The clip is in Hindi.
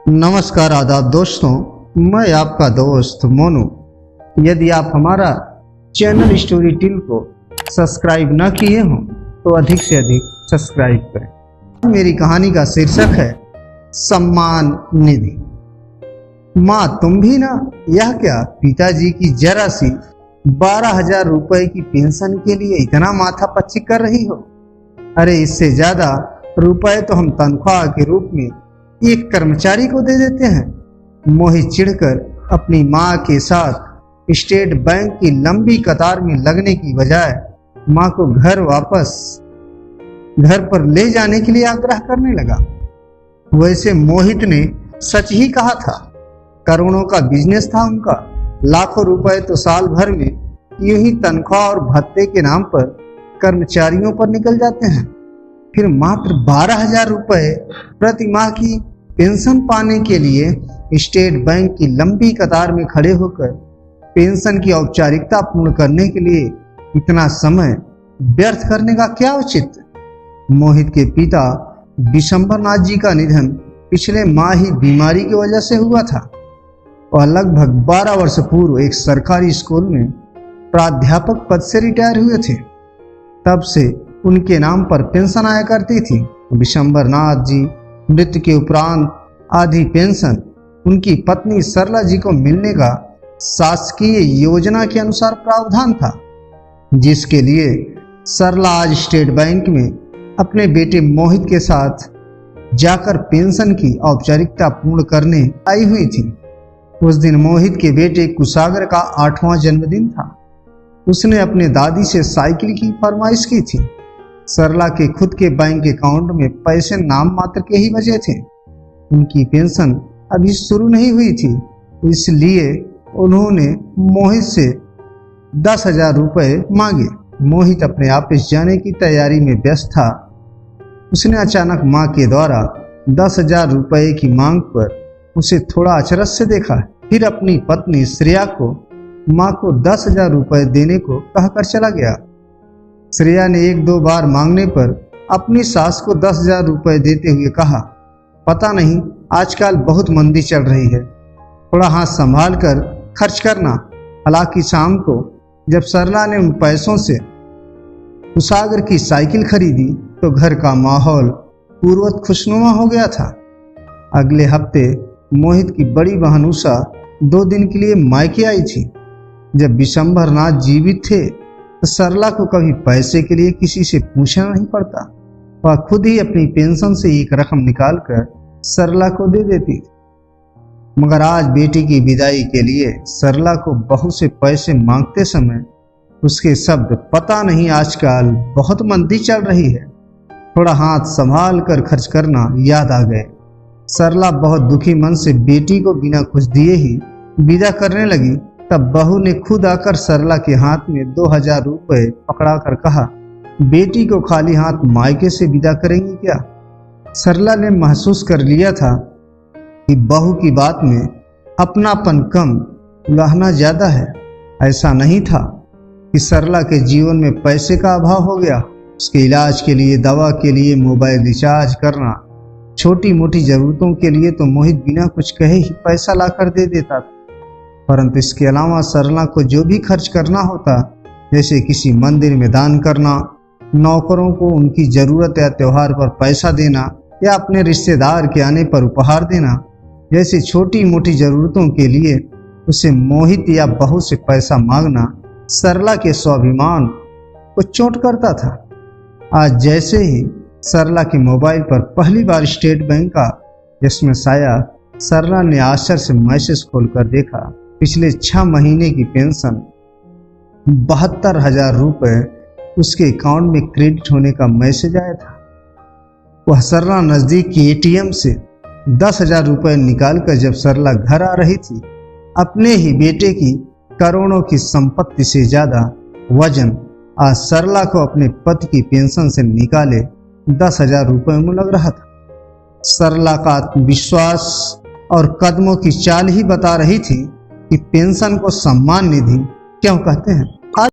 नमस्कार आदाब दोस्तों, मैं आपका दोस्त मोनू। यदि आप हमारा चैनल स्टोरी टिल को सब्सक्राइब न किए हों तो अधिक से अधिक सब्सक्राइब करें। मेरी कहानी का शीर्षक है सम्मान निधि। माँ तुम भी ना, यह क्या पिताजी की जरा सी 12,000 रुपए की पेंशन के लिए इतना माथा पच्ची कर रही हो? अरे इससे ज्यादा रुपए तो हम तनख्वाह के रूप में एक कर्मचारी को दे देते हैं। मोहित चिढ़कर अपनी माँ के साथ स्टेट बैंक की लंबी कतार में लगने की बजाय माँ को घर पर ले जाने के लिए आग्रह करने लगा। वैसे मोहित ने सच ही कहा था। करोड़ों का बिजनेस था उनका। लाखों रुपए तो साल भर में यूं ही तनख्वाह और भत्ते के नाम पर कर्मचारियों पर निकल जाते हैं। फिर मात्र 12,000 रुपए प्रति माह की पेंशन पाने के लिए स्टेट बैंक की लंबी कतार में खड़े होकर पेंशन की औपचारिकता पूर्ण करने के लिए इतना समय व्यर्थ करने का क्या औचित्य? मोहित के पिता विशंबरनाथ जी का निधन पिछले माह ही बीमारी की वजह से हुआ था। वह लगभग 12 वर्ष पूर्व एक सरकारी स्कूल में प्राध्यापक पद से रिटायर हुए थे। तब से उनके नाम पर पेंशन आया करती थी। विशंबरनाथ जी मृत्यु के उपरांत आधी पेंशन उनकी पत्नी सरला जी को मिलने का शासकीय योजना के अनुसार प्रावधान था, जिसके लिए सरला आज स्टेट बैंक में अपने बेटे मोहित के साथ जाकर पेंशन की औपचारिकता पूर्ण करने आई हुई थी। उस दिन मोहित के बेटे कुशागर का 8वां जन्मदिन था। उसने अपने दादी से साइकिल की फरमाइश की थी। सरला के खुद के बैंक अकाउंट में पैसे नाम मात्र के ही बचे थे। उनकी पेंशन अभी शुरू नहीं हुई थी, इसलिए उन्होंने मोहित से 10,000 रुपए मांगे। मोहित अपने ऑफिस जाने की तैयारी में व्यस्त था। उसने अचानक मां के द्वारा 10,000 रुपए की मांग पर उसे थोड़ा अचरज से देखा। फिर अपनी पत्नी श्रेया को मां को 10,000 रुपए देने को कहकर चला गया। श्रेया ने 1-2 बार मांगने पर अपनी सास को 10,000 रुपए देते हुए कहा, पता नहीं आजकल बहुत मंदी चल रही है, थोड़ा हाथ संभाल कर खर्च करना। हालांकि शाम को जब सरला ने उन पैसों से कुशागर की साइकिल खरीदी तो घर का माहौल पूर्वत खुशनुमा हो गया था। अगले हफ्ते मोहित की बड़ी बहन उषा 2 दिन के लिए मायके आई थी। जब विशंबरनाथ जीवित थे तो सरला को कभी पैसे के लिए किसी से पूछना नहीं पड़ता। वह खुद ही अपनी पेंशन से एक रकम निकालकर सरला को दे देती थी। मगर आज बेटी की विदाई के लिए सरला को बहू से पैसे मांगते समय उसके शब्द पता नहीं आजकल बहुत मंदी चल रही है, थोड़ा हाथ संभाल कर खर्च करना याद आ गए। सरला बहुत दुखी मन से बेटी को बिना कुछ दिए ही विदा करने लगी। तब बहू ने खुद आकर सरला के हाथ में 2,000 रुपए पकड़ाकर कहा, बेटी को खाली हाथ मायके से विदा करेंगी क्या? सरला ने महसूस कर लिया था कि बहू की बात में अपनापन कम, उलाहना ज्यादा है। ऐसा नहीं था कि सरला के जीवन में पैसे का अभाव हो गया। उसके इलाज के लिए, दवा के लिए, मोबाइल रिचार्ज करना, छोटी मोटी जरूरतों के लिए तो मोहित बिना कुछ कहे ही पैसा लाकर दे देता था। परंतु इसके अलावा सरला को जो भी खर्च करना होता, जैसे किसी मंदिर में दान करना, नौकरों को उनकी जरूरत या त्योहार पर पैसा देना, या अपने रिश्तेदार के आने पर उपहार देना, जैसी छोटी मोटी जरूरतों के लिए उसे मोहित या बहू से पैसा मांगना सरला के स्वाभिमान को चोट करता था। आज जैसे ही सरला के मोबाइल पर पहली बार स्टेट बैंक का एसएमएस आया, सरला ने आश्चर्य से मैसेज खोलकर देखा। पिछले 6 महीने की पेंशन 72,000 रुपए उसके अकाउंट में क्रेडिट होने का मैसेज आया था। वह सरला नजदीक के एटीएम से 10,000 रुपए निकालकर जब सरला घर आ रही थी, अपने ही बेटे की करोड़ों की संपत्ति से ज्यादा वजन आज सरला को अपने पति की पेंशन से निकाले 10,000 रुपए में लग रहा था। सरला का आत्मविश्वास और कदमों की चाल ही बता रही थी कि पेंशन को सम्मान निधि क्यों कहते हैं।